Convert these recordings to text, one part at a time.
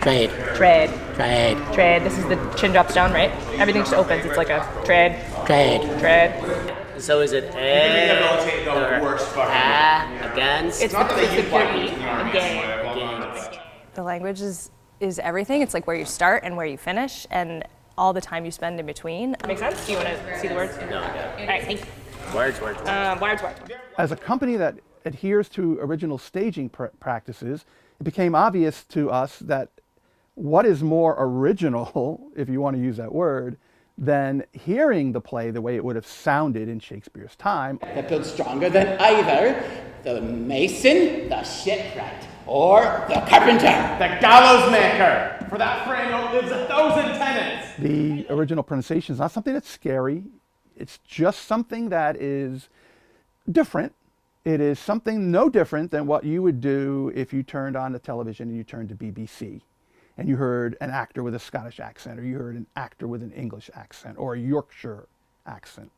Trade. Trade. Trade. Trade. This is the chin drops down, right? Everything just opens. It's like a trade. Trade. Trade. So is it against? It's the pure E. Against. The language is everything. It's like where you start and where you finish and all the time you spend in between. Make sense? Do you want to see the words? No. All right, thank you. Words. Words. As a company that adheres to original staging practices, it became obvious to us that what is more original, if you want to use that word, than hearing the play the way it would have sounded in Shakespeare's time. That builds stronger than either the mason, the shipwright, or the carpenter. The gallows maker. For that frame outlives 1,000 tenants. The original pronunciation is not something that's scary. It's just something that is different. It is something no different than what you would do if you turned on the television and you turned to BBC and you heard an actor with a Scottish accent, or you heard an actor with an English accent, or a Yorkshire accent.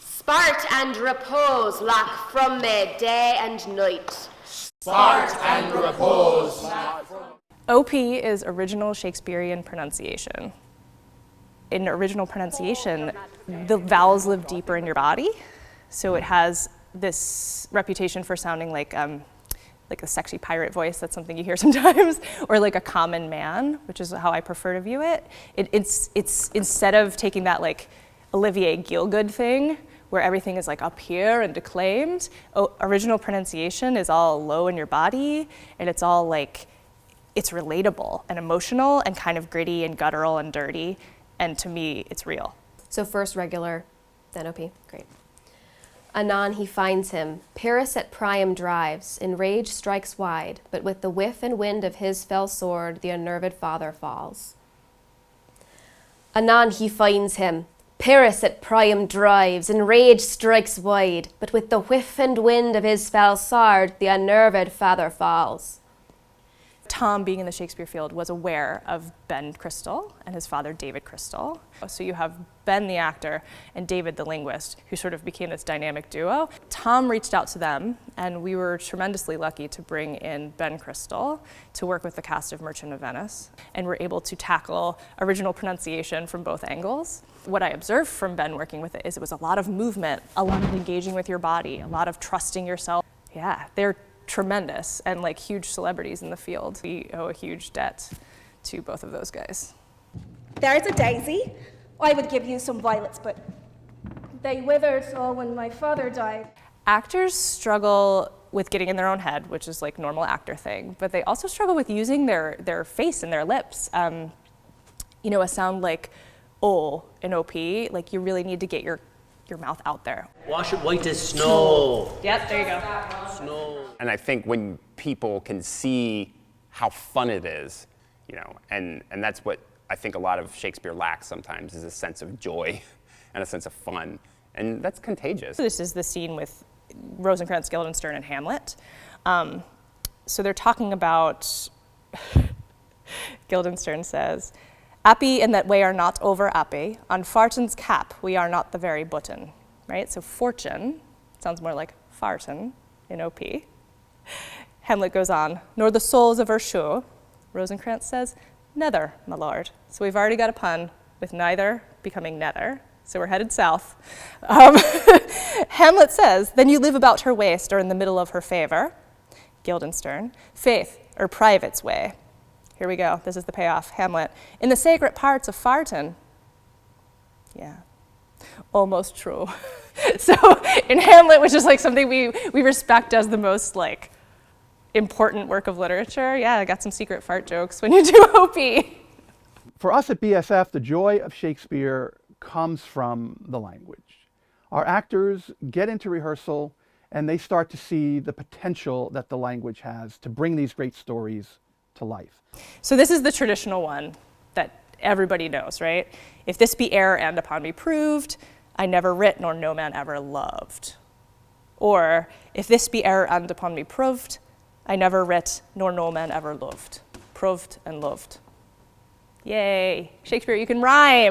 Spart and repose lack from me day and night. Spart and repose. OP is original Shakespearean pronunciation. In original pronunciation, the vowels live deeper in your body, so it has this reputation for sounding like a sexy pirate voice. That's something you hear sometimes, or like a common man, which is how I prefer to view it. It's instead of taking that like Olivier Gielgud thing, where everything is like up here and declaimed, original pronunciation is all low in your body, and it's all like, it's relatable and emotional and kind of gritty and guttural and dirty, and to me, it's real. So first regular, then OP, great. Anon he finds him, Paris at Priam drives, in rage strikes wide, but with the whiff and wind of his fell sword, the unnerved father falls. Anon he finds him, Paris at Priam drives, in rage strikes wide, but with the whiff and wind of his fell sword, the unnerved father falls. Tom, being in the Shakespeare field, was aware of Ben Crystal and his father, David Crystal. So you have Ben, the actor, and David, the linguist, who sort of became this dynamic duo. Tom reached out to them, and we were tremendously lucky to bring in Ben Crystal to work with the cast of Merchant of Venice, and we're able to tackle original pronunciation from both angles. What I observed from Ben working with it is it was a lot of movement, a lot of engaging with your body, a lot of trusting yourself. Yeah, they're tremendous and like huge celebrities in the field. We owe a huge debt to both of those guys. There's a daisy. I would give you some violets, but they withered all when my father died. Actors struggle with getting in their own head, which is like normal actor thing, but they also struggle with using their face and their lips. You know, a sound like "oh" in OP, like you really need to get your mouth out there. Wash it white as snow. Yep, there you go. Snow. And I think when people can see how fun it is, you know, and that's what I think a lot of Shakespeare lacks sometimes, is a sense of joy and a sense of fun. And that's contagious. This is the scene with Rosencrantz, Guildenstern, and Hamlet. So they're talking about, Guildenstern says, "Appy in that way are not over appy, on Fortune's cap we are not the very button," right? So fortune sounds more like farten in OP. Hamlet goes on, "Nor the soles of her shoe." Rosencrantz says, "Nether, my lord." So we've already got a pun with neither becoming nether, so we're headed south. Hamlet says, "Then you live about her waist or in the middle of her favor." Guildenstern, "Faith, or private's way." Here we go, this is the payoff. Hamlet, "In the sacred parts of Farton." Yeah, almost true. So in Hamlet, which is like something we respect as the most like important work of literature, yeah, I got some secret fart jokes when you do OP. For us at BSF, the joy of Shakespeare comes from the language. Our actors get into rehearsal and they start to see the potential that the language has to bring these great stories to life. So this is the traditional one that everybody knows, right? "If this be error and upon me proved, I never writ nor no man ever loved." Or, "If this be error and upon me proved, I never writ nor no man ever loved." Proved and loved. Yay, Shakespeare, you can rhyme.